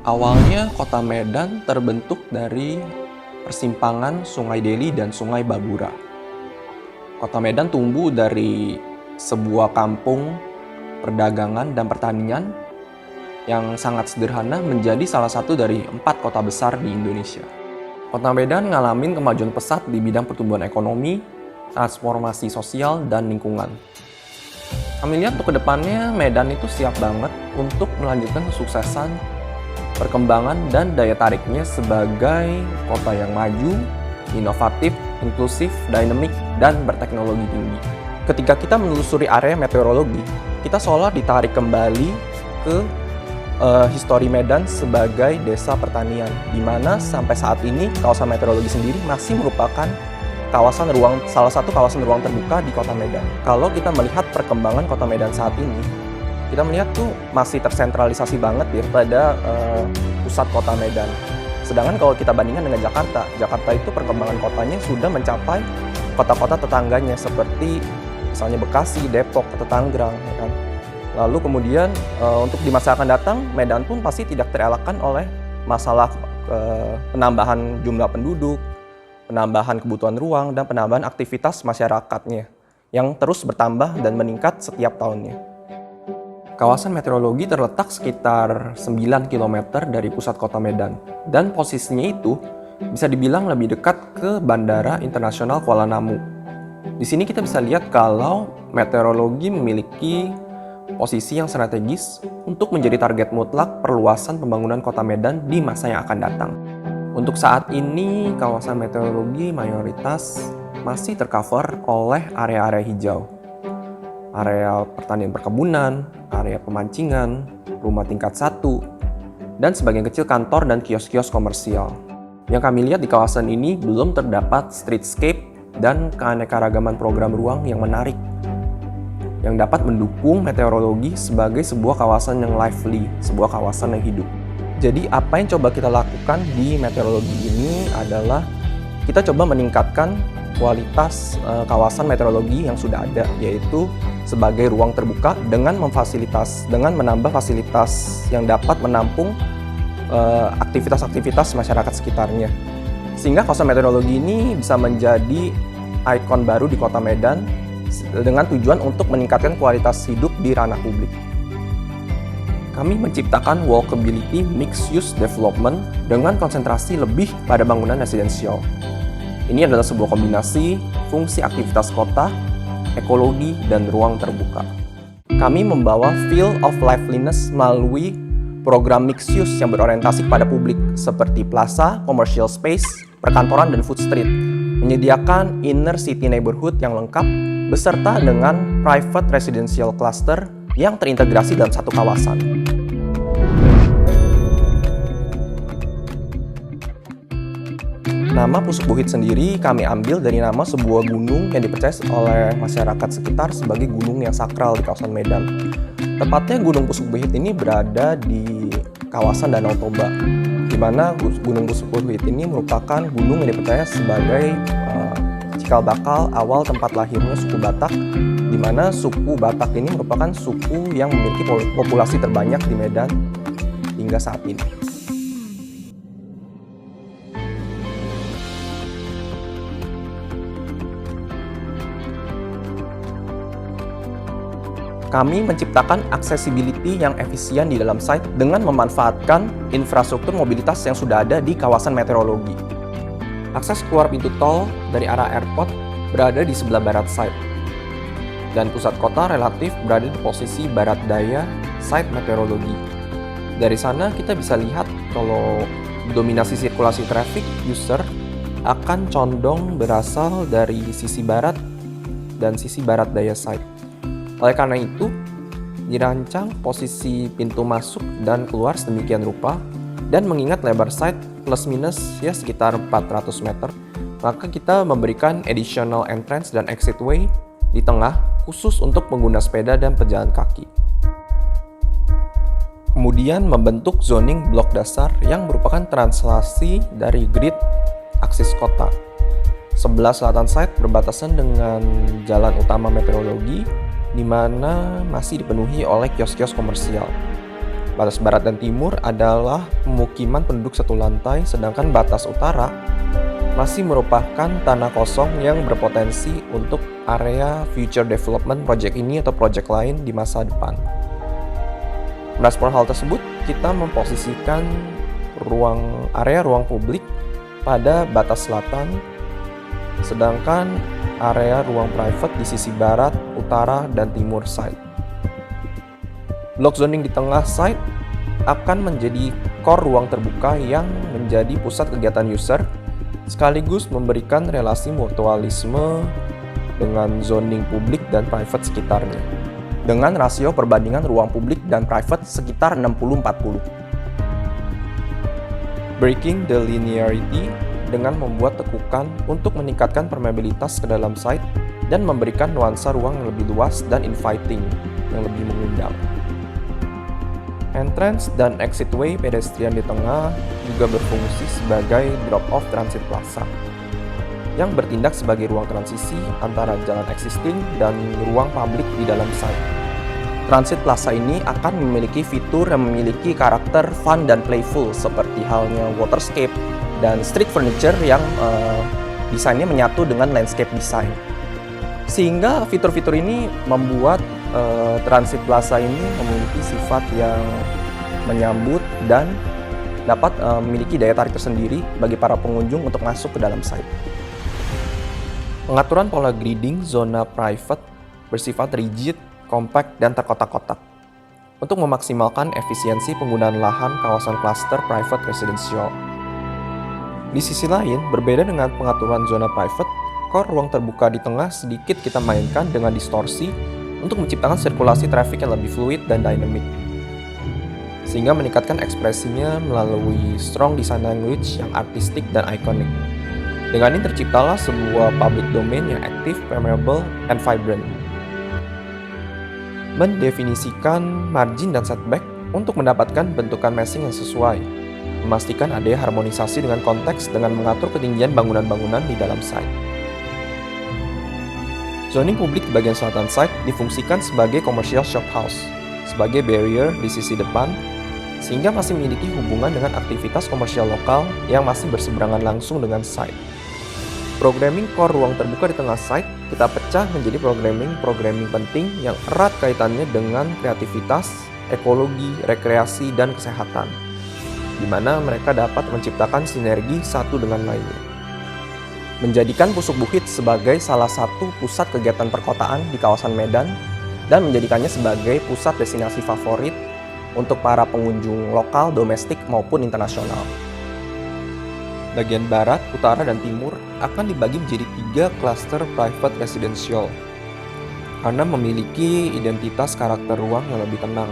Awalnya kota Medan terbentuk dari persimpangan Sungai Deli dan Sungai Babura. Kota Medan tumbuh dari sebuah kampung perdagangan dan pertanian yang sangat sederhana menjadi salah satu dari 4 kota besar di Indonesia. Kota Medan ngalamin kemajuan pesat di bidang pertumbuhan ekonomi, transformasi sosial, dan lingkungan. Kami lihat untuk kedepannya Medan itu siap banget untuk melanjutkan kesuksesan, perkembangan, dan daya tariknya sebagai kota yang maju, inovatif, inklusif, dinamik, dan berteknologi tinggi. Ketika kita menelusuri area meteorologi, kita seolah ditarik kembali ke histori Medan sebagai desa pertanian, di mana sampai saat ini kawasan meteorologi sendiri masih merupakan salah satu kawasan ruang terbuka di kota Medan. Kalau kita melihat perkembangan kota Medan saat ini, kita melihat tuh masih tersentralisasi banget ya pada pusat kota Medan. Sedangkan kalau kita bandingkan dengan Jakarta itu perkembangan kotanya sudah mencapai kota-kota tetangganya seperti misalnya Bekasi, Depok, atau Tangerang. Ya kan? Lalu kemudian untuk di masa akan datang, Medan pun pasti tidak terelakkan oleh masalah penambahan jumlah penduduk, penambahan kebutuhan ruang, dan penambahan aktivitas masyarakatnya yang terus bertambah dan meningkat setiap tahunnya. Kawasan meteorologi terletak sekitar 9 km dari pusat kota Medan, dan posisinya itu bisa dibilang lebih dekat ke Bandara Internasional Kuala Namu. Di sini kita bisa lihat kalau meteorologi memiliki posisi yang strategis untuk menjadi target mutlak perluasan pembangunan kota Medan di masa yang akan datang. Untuk saat ini, kawasan meteorologi mayoritas masih tercover oleh area-area hijau. Area pertanian perkebunan, area pemancingan, rumah tingkat 1, dan sebagian kecil kantor dan kios-kios komersial. Yang kami lihat di kawasan ini belum terdapat streetscape dan keanekaragaman program ruang yang menarik, yang dapat mendukung meteorologi sebagai sebuah kawasan yang lively, sebuah kawasan yang hidup. Jadi apa yang coba kita lakukan di meteorologi ini adalah kita coba meningkatkan kualitas kawasan meteorologi yang sudah ada, yaitu sebagai ruang terbuka dengan menambah fasilitas yang dapat menampung aktivitas-aktivitas masyarakat sekitarnya. Sehingga kawasan meteorologi ini bisa menjadi ikon baru di kota Medan dengan tujuan untuk meningkatkan kualitas hidup di ranah publik. Kami menciptakan walkability mixed-use development dengan konsentrasi lebih pada bangunan residensial. Ini adalah sebuah kombinasi fungsi aktivitas kota, ekologi, dan ruang terbuka. Kami membawa feel of liveliness melalui program mixed-use yang berorientasi pada publik seperti plaza, commercial space, perkantoran, dan food street, menyediakan inner city neighborhood yang lengkap beserta dengan private residential cluster yang terintegrasi dalam satu kawasan. Nama Pusuk Buhit sendiri kami ambil dari nama sebuah gunung yang dipercaya oleh masyarakat sekitar sebagai gunung yang sakral di kawasan Medan. Tepatnya Gunung Pusuk Buhit ini berada di kawasan Danau Toba, di mana Gunung Pusuk Buhit ini merupakan gunung yang dipercaya sebagai cikal bakal awal tempat lahirnya suku Batak, di mana suku Batak ini merupakan suku yang memiliki populasi terbanyak di Medan hingga saat ini. Kami menciptakan accessibility yang efisien di dalam site dengan memanfaatkan infrastruktur mobilitas yang sudah ada di kawasan meteorologi. Akses keluar pintu tol dari arah airport berada di sebelah barat site, dan pusat kota relatif berada di posisi barat daya site meteorologi. Dari sana kita bisa lihat kalau dominasi sirkulasi traffic user akan condong berasal dari sisi barat dan sisi barat daya site. Oleh karena itu, dirancang posisi pintu masuk dan keluar sedemikian rupa, dan mengingat lebar site plus minus ya sekitar 400 meter, maka kita memberikan additional entrance dan exit way di tengah khusus untuk pengguna sepeda dan pejalan kaki. Kemudian membentuk zoning blok dasar yang merupakan translasi dari grid aksis kota. Sebelah selatan site berbatasan dengan jalan utama meteorologi, di mana masih dipenuhi oleh kios-kios komersial. Batas barat dan timur adalah pemukiman penduduk satu lantai, sedangkan batas utara masih merupakan tanah kosong yang berpotensi untuk area future development project ini atau project lain di masa depan. Berdasarkan hal tersebut, kita memposisikan area ruang publik pada batas selatan, sedangkan area ruang private di sisi barat, utara, dan timur site. Block zoning di tengah site akan menjadi core ruang terbuka yang menjadi pusat kegiatan user, sekaligus memberikan relasi mutualisme dengan zoning publik dan private sekitarnya, dengan rasio perbandingan ruang publik dan private sekitar 60-40. Breaking the linearity dengan membuat tekukan untuk meningkatkan permeabilitas ke dalam site dan memberikan nuansa ruang yang lebih luas dan inviting, yang lebih mengundang. Entrance dan exitway pedestrian di tengah juga berfungsi sebagai drop-off transit plaza yang bertindak sebagai ruang transisi antara jalan existing dan ruang publik di dalam site. Transit plaza ini akan memiliki fitur yang memiliki karakter fun dan playful seperti halnya waterscape dan street furniture yang desainnya menyatu dengan landscape design. Sehingga fitur-fitur ini membuat transit plaza ini memiliki sifat yang menyambut dan dapat memiliki daya tarik tersendiri bagi para pengunjung untuk masuk ke dalam site. Pengaturan pola grading zona private bersifat rigid, compact, dan terkotak-kotak untuk memaksimalkan efisiensi penggunaan lahan kawasan cluster private residential. Di sisi lain, berbeda dengan pengaturan zona private, core ruang terbuka di tengah sedikit kita mainkan dengan distorsi untuk menciptakan sirkulasi traffic yang lebih fluid dan dynamic, sehingga meningkatkan ekspresinya melalui strong design language yang artistik dan ikonik. Dengan ini terciptalah sebuah public domain yang aktif, permeable, and vibrant. Mendefinisikan margin dan setback untuk mendapatkan bentukan massing yang sesuai, memastikan adanya harmonisasi dengan konteks dengan mengatur ketinggian bangunan-bangunan di dalam site. Zoning publik di bagian selatan site difungsikan sebagai commercial shop house, sebagai barrier di sisi depan, sehingga masih memiliki hubungan dengan aktivitas komersial lokal yang masih berseberangan langsung dengan site. Programming core ruang terbuka di tengah site kita pecah menjadi programming penting yang erat kaitannya dengan kreativitas, ekologi, rekreasi, dan kesehatan, di mana mereka dapat menciptakan sinergi satu dengan lainnya. Menjadikan Pusuk Buhit sebagai salah satu pusat kegiatan perkotaan di kawasan Medan dan menjadikannya sebagai pusat destinasi favorit untuk para pengunjung lokal, domestik, maupun internasional. Bagian barat, utara, dan timur akan dibagi menjadi 3 klaster private residential karena memiliki identitas karakter ruang yang lebih tenang,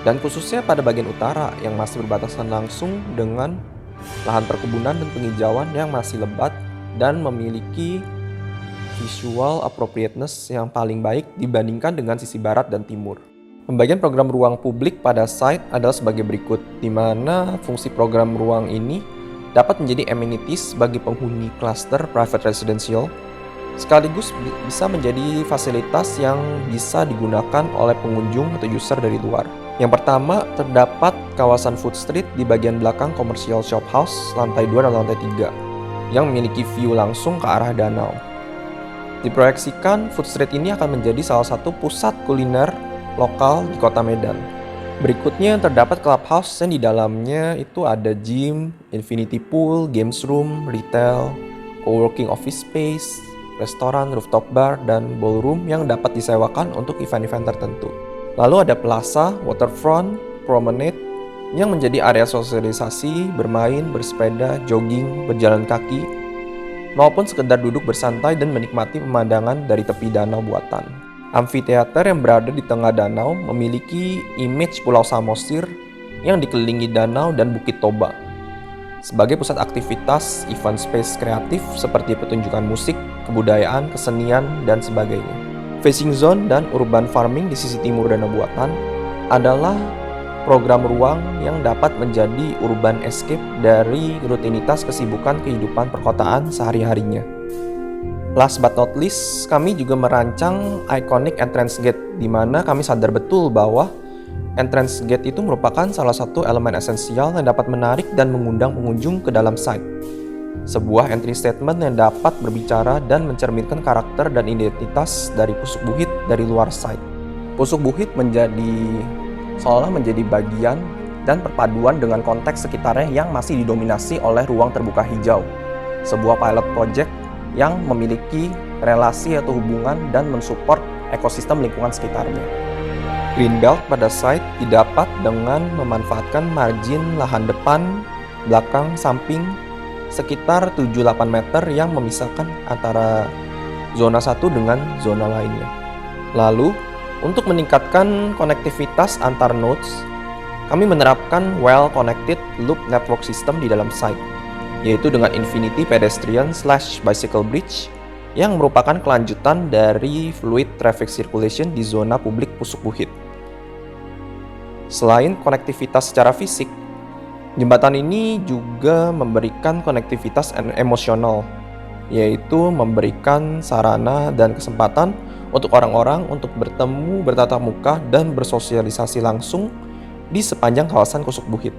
dan khususnya pada bagian utara yang masih berbatasan langsung dengan lahan perkebunan dan penghijauan yang masih lebat dan memiliki visual appropriateness yang paling baik dibandingkan dengan sisi barat dan timur. Pembagian program ruang publik pada site adalah sebagai berikut, di mana fungsi program ruang ini dapat menjadi amenities bagi penghuni klaster private residential, sekaligus bisa menjadi fasilitas yang bisa digunakan oleh pengunjung atau user dari luar. Yang pertama, terdapat kawasan Food Street di bagian belakang Commercial Shop House, lantai 2 dan lantai 3, yang memiliki view langsung ke arah danau. Diproyeksikan, Food Street ini akan menjadi salah satu pusat kuliner lokal di kota Medan. Berikutnya terdapat clubhouse yang di dalamnya itu ada gym, infinity pool, games room, retail, co-working office space, restoran, rooftop bar, dan ballroom yang dapat disewakan untuk event-event tertentu. Lalu ada plaza, waterfront, promenade yang menjadi area sosialisasi, bermain, bersepeda, jogging, berjalan kaki, maupun sekedar duduk bersantai dan menikmati pemandangan dari tepi danau buatan. Amfiteater yang berada di tengah danau memiliki image Pulau Samosir yang dikelilingi danau dan Bukit Toba sebagai pusat aktivitas event space kreatif seperti pertunjukan musik, kebudayaan, kesenian, dan sebagainya. Facing zone dan urban farming di sisi timur danau buatan adalah program ruang yang dapat menjadi urban escape dari rutinitas kesibukan kehidupan perkotaan sehari-harinya. Last but not least, kami juga merancang iconic entrance gate, di mana kami sadar betul bahwa Entrance gate itu merupakan salah satu elemen esensial yang dapat menarik dan mengundang pengunjung ke dalam site. Sebuah entry statement yang dapat berbicara dan mencerminkan karakter dan identitas dari Pusuk Buhit dari luar site. Pusuk Buhit seolah menjadi bagian dan perpaduan dengan konteks sekitarnya yang masih didominasi oleh ruang terbuka hijau. Sebuah pilot project yang memiliki relasi atau hubungan dan mensupport ekosistem lingkungan sekitarnya. Greenbelt pada site didapat dengan memanfaatkan margin lahan depan, belakang, samping sekitar 7-8 meter yang memisahkan antara zona satu dengan zona lainnya. Lalu, untuk meningkatkan konektivitas antar nodes, kami menerapkan well-connected loop network system di dalam site, yaitu dengan Infinity Pedestrian/Bicycle Bridge yang merupakan kelanjutan dari fluid traffic circulation di zona publik Pusuk Buhit. Selain konektivitas secara fisik, jembatan ini juga memberikan konektivitas emosional, yaitu memberikan sarana dan kesempatan untuk orang-orang untuk bertemu, bertatap muka, dan bersosialisasi langsung di sepanjang kawasan Pusuk Buhit.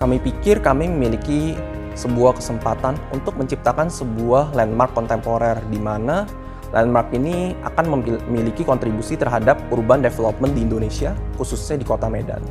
Kami pikir kami memiliki sebuah kesempatan untuk menciptakan sebuah landmark kontemporer di mana landmark ini akan memiliki kontribusi terhadap urban development di Indonesia, khususnya di Kota Medan.